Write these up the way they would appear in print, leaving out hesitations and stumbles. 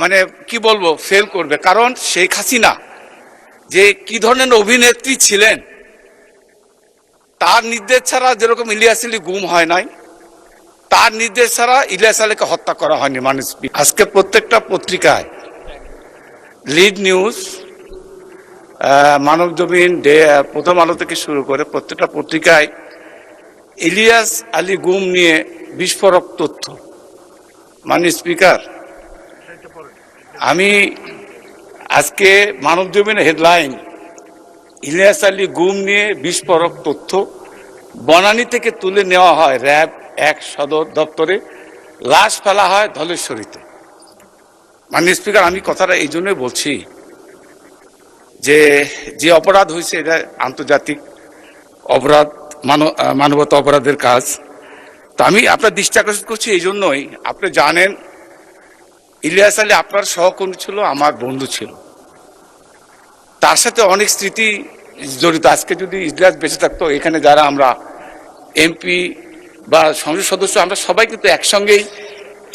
মানে কি বলবো ফেল করবে, কারণ শেখ হাসিনা যে কি ধরনের অভিনেত্রী ছিলেন, তার নির্দেশ ছাড়া যেরকম ইলিয়াস আলী গুম হয় নাই, তার নির্দেশ ছাড়া ইলিয়াস আলীকে হত্যা করা হয়নি। মানুষ আজকে প্রত্যেকটা পত্রিকায়, লিড নিউজ, মানবজমিন, প্রথম আলো থেকে শুরু করে প্রত্যেকটা পত্রিকায় ইলিয়াস আলী গুম নিয়ে বিস্ফোরক তথ্য। মাননীয় স্পিকার, আমি আজকে মানবজমিনের হেডলাইন, ইলিয়াস আলী গুম নিয়ে বিস্ফোরক তথ্য, বনানী থেকে তুলে নেওয়া হয় র্যাব 1 সদর দপ্তরে, লাশ ফেলা হয় ধলেশ্বরীতে। মাননীয় স্পিকার, আমি কথাটা এই জন্যই বলছি যে যে অপরাধ হয়েছে এটা আন্তর্জাতিক অপরাধ, মানবতা অপরাধের কাজ। তো আমি আপনার দৃষ্টি আকর্ষণ করছি এই জন্যই, আপনি জানেন ইলিয়াস আলী আপনার সহকর্মী ছিল, আমার বন্ধু ছিল, তার সাথে অনেক স্মৃতি জড়িত। আজকে যদি ইলিয়াস বেঁচে থাকতো, এখানে যারা আমরা এমপি বা সংসদ সদস্য, আমরা সবাই কিন্তু একসঙ্গেই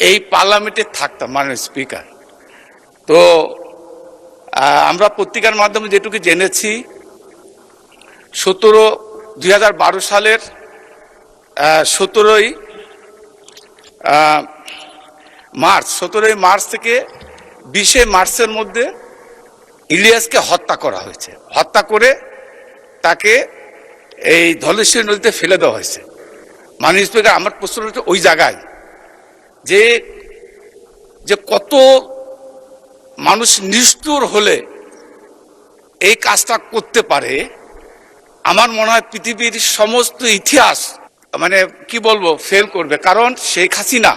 এই পার্লামেন্টে থাকতাম। মাননীয় স্পিকার, তো আমরা পত্রিকার মাধ্যমে যেটুকু জেনেছি, 2012 সালের 17ই মার্চ থেকে 20 মার্চের মধ্যে ইলিয়াসকে হত্যা করা হয়েছে। হত্যা করে তাকে এই ধলেশ্বরী নদীতে ফেলে দেওয়া হয়েছে। মাননীয় স্পিকার, আমার প্রশ্ন হচ্ছে ওই জায়গায় যে কত মানুষ নিষ্ঠুর হলে এই কাজটা করতে পারে। আমার মনে হয় পৃথিবীর সমস্ত ইতিহাস মানে কি বলবো ফেল করবে, কারণ শেখ হাসিনা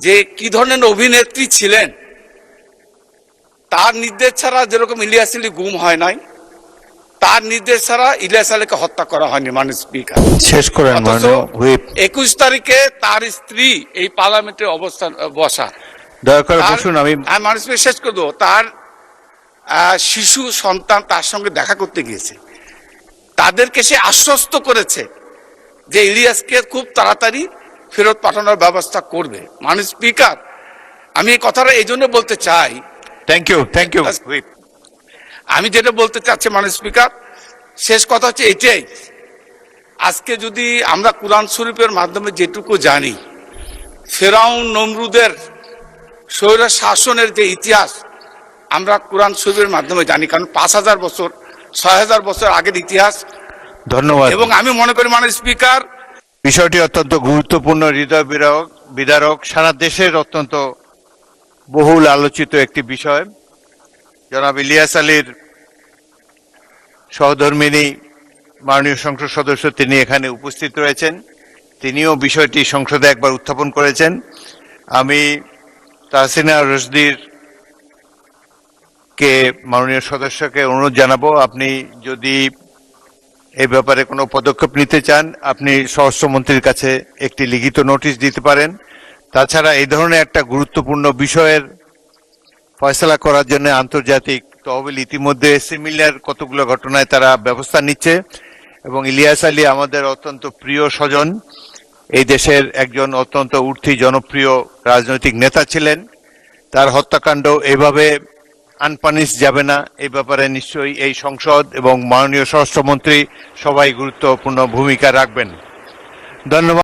যে কি ধরনের অভিনেত্রী ছিলেন, তার নির্দেশ ছাড়া যেরকম ইলিয়াস আলী গুম হয় নাই, তার নির্দেশ ছাড়া ইলিয়াস আলীকে হত্যা করা হয়নি। মাননীয় স্পিকার, শেষ করেন। 21 তারিখে তার স্ত্রী এই পার্লামেন্টে অবস্থান বসা, দয়া করে বসুন। আমি মাননীয় স্পিকার শেষ করে দেবো, তার শিশু সন্তান তার সঙ্গে দেখা করতে গিয়েছে, তাদেরকে সে আশ্বস্ত করেছে যে ইলিয়াসকে খুব তাড়াতাড়ি ফেরত পাঠানোর ব্যবস্থা করবে। মাননীয় স্পিকার, আমি এই কথাটা এই জন্য বলতে চাই। Thank you. আমি যেটা বলতে চাচ্ছি মাননীয় স্পিকার, শেষ কথা হচ্ছে এটাই, আজকে যদি আমরা কুরআন শরীফের মাধ্যমে যেটুকু জানি, ফেরাউন নমরুদের স্বৈর শাসনের যে ইতিহাস আমরা কুরআন শরীফের মাধ্যমে জানি, কারণ 5000 বছর 6000 বছর আগের ইতিহাস। ধন্যবাদ। এবং আমি মনে করি মাননীয় স্পিকার, বিষয়টি অত্যন্ত গুরুত্বপূর্ণ, হৃদয় বিদারক, সারা দেশের অত্যন্ত বহুল আলোচিত একটি বিষয়। জনাব ইলিয়াস আলীর সহধর্মিণী মাননীয় সংসদ সদস্য, তিনি এখানে উপস্থিত রয়েছেন, তিনিও বিষয়টি সংসদে একবার উত্থাপন করেছেন। আমি তাহসিনা রশদির কে মাননীয় সদস্যকে অনুরোধ জানাবো, আপনি যদি এই ব্যাপারে কোনো পদক্ষেপ নিতে চান, আপনি স্বরাষ্ট্রমন্ত্রীর কাছে একটি লিখিত নোটিশ দিতে পারেন। তাছাড়া এই ধরনের একটা গুরুত্বপূর্ণ বিষয়ের ফয়সলা করার জন্য আন্তর্জাতিক তহবিল ইতিমধ্যে সিমিলার কতগুলো ঘটনায় তারা ব্যবস্থা নিচ্ছে, এবং ইলিয়াস আলী আমাদের অত্যন্ত প্রিয় স্বজন, এই দেশের একজন অত্যন্ত উঠতি জনপ্রিয় রাজনৈতিক নেতা ছিলেন। তার হত্যাকাণ্ড এভাবে আনপানিশ যাবে না, এই ব্যাপারে নিশ্চয়ই এই সংসদ এবং মাননীয় স্বরাষ্ট্রমন্ত্রী সবাই গুরুত্বপূর্ণ ভূমিকা রাখবেন। ধন্যবাদ।